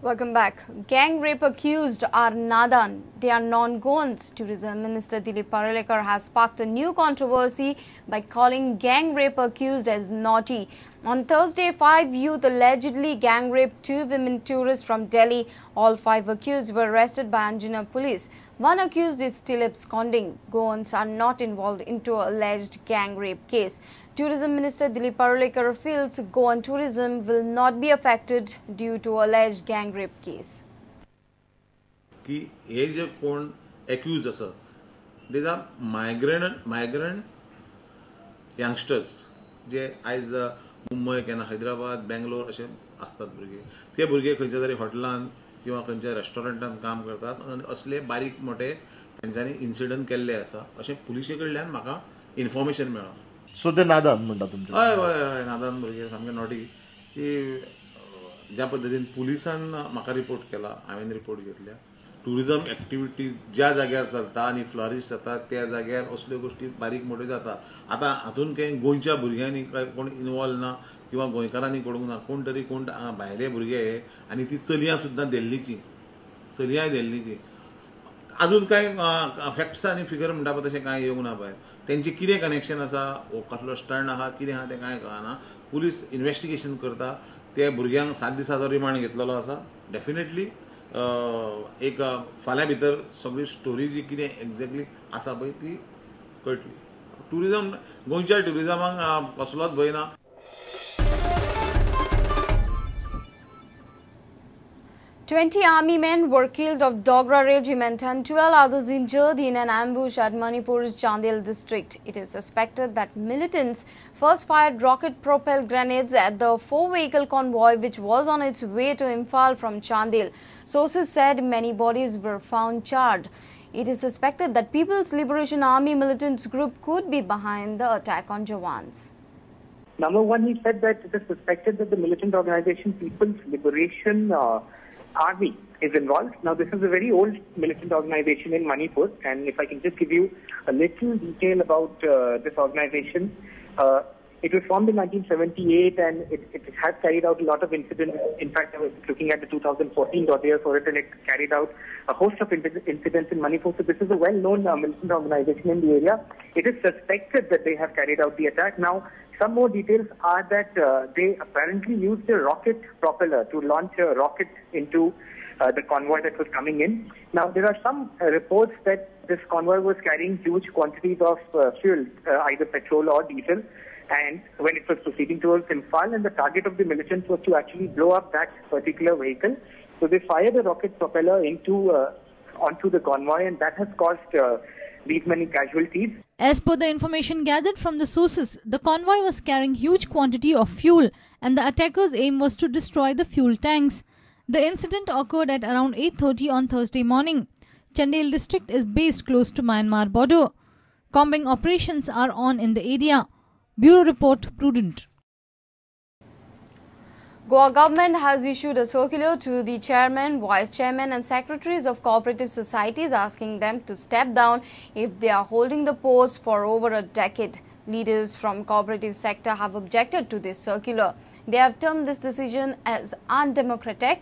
Welcome back. Gang rape accused are Nadan. They are non-Goans. Tourism Minister Dilip Parulekar has sparked a new controversy by calling gang rape accused as naughty. On Thursday, 5 youth allegedly gang raped 2 women tourists from Delhi. All 5 accused were arrested by Anjuna police. One accused is still absconding. Goans are not involved into alleged gang rape case. Tourism Minister Dilip Parulekar feels Goan tourism will not be affected due to alleged gang rape case. की हे जे कोण accused आसा these are migrant youngsters जे आयज मुंबय केन्ना हैदराबाद बेंगलोर असे असतात भुरगे ते भुरगे खंयच्या तरी हॉटेलान किंवा खंयच्या रेस्टॉरंटान काम करतात आनी असले बारीक मोठे तांच्यांनी इन्सिडंट केल्ले आसा अशें पुलिशे कडल्यान म्हाका इन्फॉर्मेशन मेळ्ळा. सो ते नादान म्हणटा तुमचे? हय हय हय नादान भुरगे सामके नॉटी की ज्या पद्दतीन पुलिसान म्हाका रिपोर्ट केला हांवें रिपोर्ट घेतल्या. टुरिजम एक्टिविटीज ज्या जाग्यार चलता आनी फ्लरिश जाता त्या जाग्यार असल्यो गोष्टी बारीक मोठ्यो जाता. आतां हातून काही गोंयच्या भुरग्यांनी काय कोण इन्वॉल्व ना किंवा गोंयकारांनी करूंक ना. कोण भायले भुरगे आनी ती चलयां सुद्दां चलयां दिल्लीची अजून काय फॅक्ट्स आनी फिगर म्हणटा पळय तशें कांय येवंक ना भायर. तेंचे कितें कनेक्शन आसा वो कसलो स्टंट आहा कितें आहा तें कांय कळना. पुलीस इन्व्हेस्टिगेशन करता. ते भुरग्यांक 7 दिसाचो रिमांड घेतलेलो आसा. डेफिनेटली एक फाल्यां भितर सगळी स्टोरी जी कितें एक्झॅक्टली आसा पळय ती कळटली. टुरिजम गोंयच्या टुरिजमाक कसलोच भंय ना. Twenty army men were killed of Dogra regiment and 12 others injured in an ambush at Manipur's Chandel district. It is suspected that militants first fired rocket-propelled grenades at the 4-vehicle convoy which was on its way to Imphal from Chandel. Sources said many bodies were found charred. It is suspected that People's Liberation Army militants group could be behind the attack on Jawans. Number one, he said that it is suspected that the militant organization People's Liberation Army is involved. Now, this is a very old militant organization in Manipur, and if I can just give you a little detail about this organization, it was formed in 1978, and it has carried out a lot of incidents. In fact, I was looking at the 2014 dossier for it, and it carried out a host of incidents in Manipur. So this is a well-known militant organization in the area. It is suspected that they have carried out the attack. Now, some more details are that they apparently used a rocket propeller to launch a rocket into the convoy that was coming in. Now, there are some reports that this convoy was carrying huge quantities of fuel, either petrol or diesel, and when it was proceeding towards Imphal, and the target of the militants was to actually blow up that particular vehicle. So they fired a rocket propeller onto the convoy, and that has caused these many casualties. As per the information gathered from the sources, the convoy was carrying huge quantity of fuel and the attackers' aim was to destroy the fuel tanks. The incident occurred at around 8:30 on Thursday morning. Chandel district is based close to Myanmar border. Combing operations are on in the area. Bureau Report, Prudent. Goa government has issued a circular to the chairman, vice chairman and secretaries of cooperative societies asking them to step down if they are holding the post for over a decade. Leaders from cooperative sector have objected to this circular. They have termed this decision as undemocratic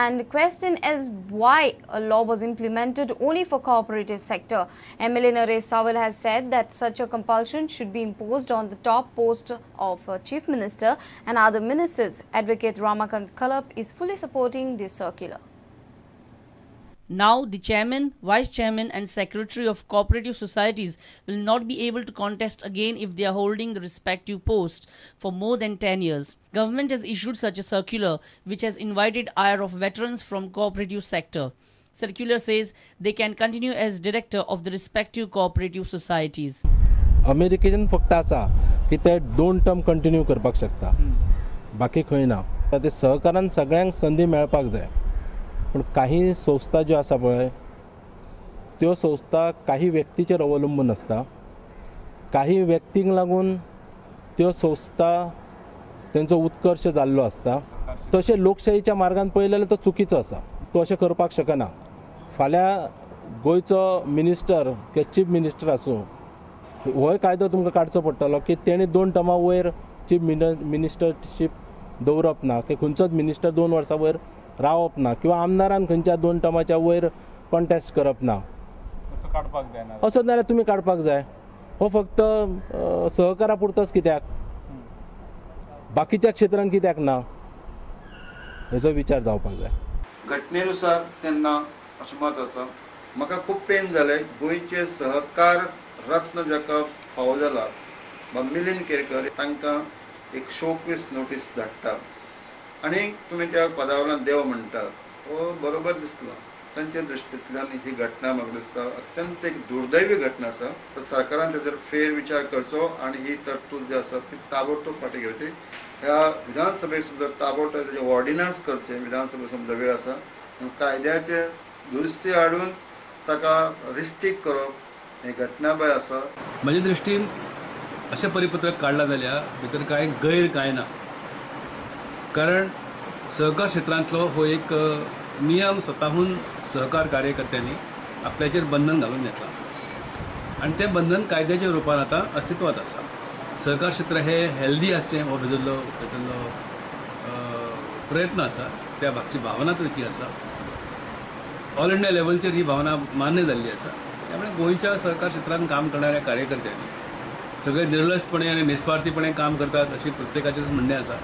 and question as why a law was implemented only for cooperative sector. MLA Naresh Sawal has said that such a compulsion should be imposed on the top post of Chief Minister and other ministers. Advocate Ramakant Kalap is fully supporting this circular. Now, the chairman, vice chairman and secretary of cooperative societies will not be able to contest again if they are holding the respective posts for more than 10 years. Government has issued such a circular which has invited ire of veterans from cooperative sector. Circular says they can continue as director of the respective cooperative societies. अमेरिकेन फक्त आसा की ते 2 term continue करपाक शकता, बाकी खंय ना. ते सहकारान सगळ्यांक संधी मेळपाक जाय. पण काही संस्था ज्यो आसा पळय त्यो संस्था काही व्यक्तीचेर अवलंबून असता. काही व्यक्तींक लागून त्यो संस्था तेंचो उत्कर्श जाल्लो असता. तशें लोकशाहीच्या मार्गान पळयलें जाल्यार तो चुकीचो आसा. तो अशें करपाक शकना. फाल्यां गोंयचो मिनिस्टर किंवा चीफ मिनिस्टर आसूं हो कायदो तुमकां काडचो पडटलो की तेणी 2 टर्मा वयर चीफ मिनिस्टरशीप दवरप ना की खंयचोच मिनिस्टर 2 वर्सां वयर रावप ना किंवा आमदारान खंयच्या 2 टर्माच्या वयर कॉन्टेस्ट करप ना असो जाल्यार तुमी काडपाक जाय. हो फक्त सहकारा पुरतोच कित्याक, बाकीच्या क्षेत्रांत कित्याक ना, हेचो विचार जावपाक जाय. घटनेनुसार तेन्ना अशें मत आसा. म्हाका खूब पेन जालें. गोंयचे सहकार रत्न जाका फावो जाला मिलिंद केरकर तांकां एक शोकेस नोटीस धाडटा आनी तुमी त्या पदा वयल्यान देव म्हणटा. हो बरोबर दिसलो. तांचे दृश्टींतल्यान ही घटना म्हाका दिसता अत्यंत एक दुर्दैवी घटना आसा. तर सरकारान तेजेर फेर विचार करचो आनी ही तरतूद जी आसा ती ताबडतोब फाटीं घेवची. ह्या विधानसभेक सुद्दां ताबडतोब तेजे ऑर्डिनन्स करचे. विधानसभेक समजा वेळ आसा कायद्याचे दुरुस्ती हाडून ताका रिस्ट्रिक्ट करप ही घटना पळय आसा. म्हजे दृश्टीन अशें परिपत्रक काडलां जाल्यार भितर कांय गैर कांय ना. कारण सहकार क्षेत्रांतलो हो एक नियम स्वताहून सहकार कार्यकर्त्यांनी आपल्याचेर बंधन घालून घेतला आनी तें बंधन कायद्याच्या रुपान आतां अस्तित्वात आसा. सहकार क्षेत्र हे हेल्दी आसचें हो भितरलो प्रयत्न आसा. त्या भागची भावना तशी आसा. ऑल इंडिया लेवलचेर ही भावना मान्य जाल्ली आसा. त्यामुळे गोंयच्या सहकार क्षेत्रांत काम करणाऱ्या कार्यकर्त्यांनी सगळे निर्लसपणे आनी निस्वार्थीपणे काम करतात अशी प्रत्येकाचेच म्हणणें आसा.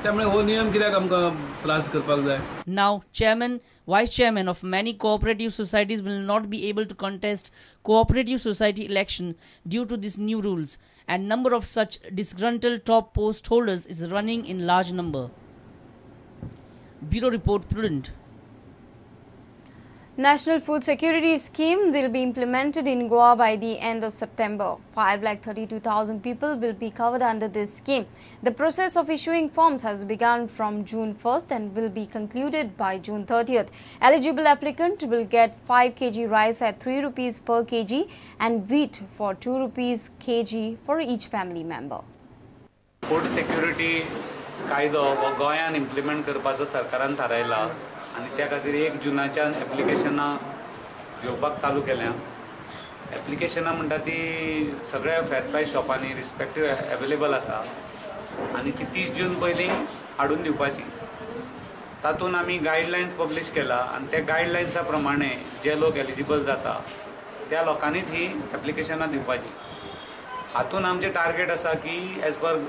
त्यामुळे हो नियम कित्याक आमकां त्रास करपाक जाय. Now, chairman, vice chairman of many cooperative societies will not be able to contest cooperative society election due to these new rules, and number of such disgruntled top post holders is running in large number. Bureau Report, Prudent. National Food Security Scheme will be implemented in Goa by the end of September. 5,32,000 people will be covered under this scheme. The process of issuing forms has begun from June 1st and will be concluded by June 30th. Eligible applicant will get 5 kg rice at 3 rupees per kg and wheat for 2 rupees kg for each family member. Food security कायदो हो गोंयान implement करपाचो सरकारान थारायला आनी त्या खातीर 1 जुनाच्यान एप्लिकेशनां घेवपाक चालू केल्या. एप्लिकेशनां म्हणटा ती सगळ्या फेर प्रायस शॉपांनी रिस्पेक्टीव अवेलेबल आसा आनी ती 30 जून पयलीं हाडून दिवपाची. तातूंत आमी गायडलायन्स पब्लीश केला आनी त्या गायडलायन्सा प्रमाणे जे लोक एलिजिबल जाता त्या लोकांनीच ही एप्लिकेशनां दिवपाची. हातून आमचें टार्गेट आसा की as per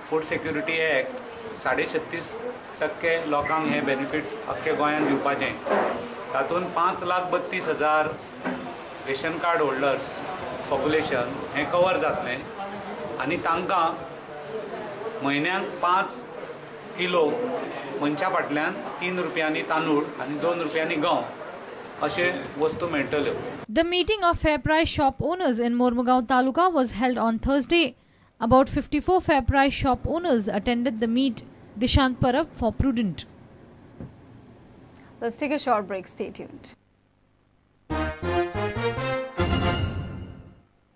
food security act 36% लोकांक हे बेनिफीट अख्खे गोंयान दिवपाचें. तातूंत 5,32,000 रेशन कार्ड होल्डर्स पॉप्युलेशन हें कवर जातलें आनी तांकां म्हयन्याक 5 किलो मनशा फाटल्यान 3 रुपयांनी तांदूळ आनी 2 रुपयांनी गंव अशे वस्तू मेळटल्यो. The meeting of fair price shop owners in Mormugaon Taluka was held on Thursday. About 54 fair price shop owners attended the meet. Dishant Parab for Prudent. Let's take a short break. Stay tuned.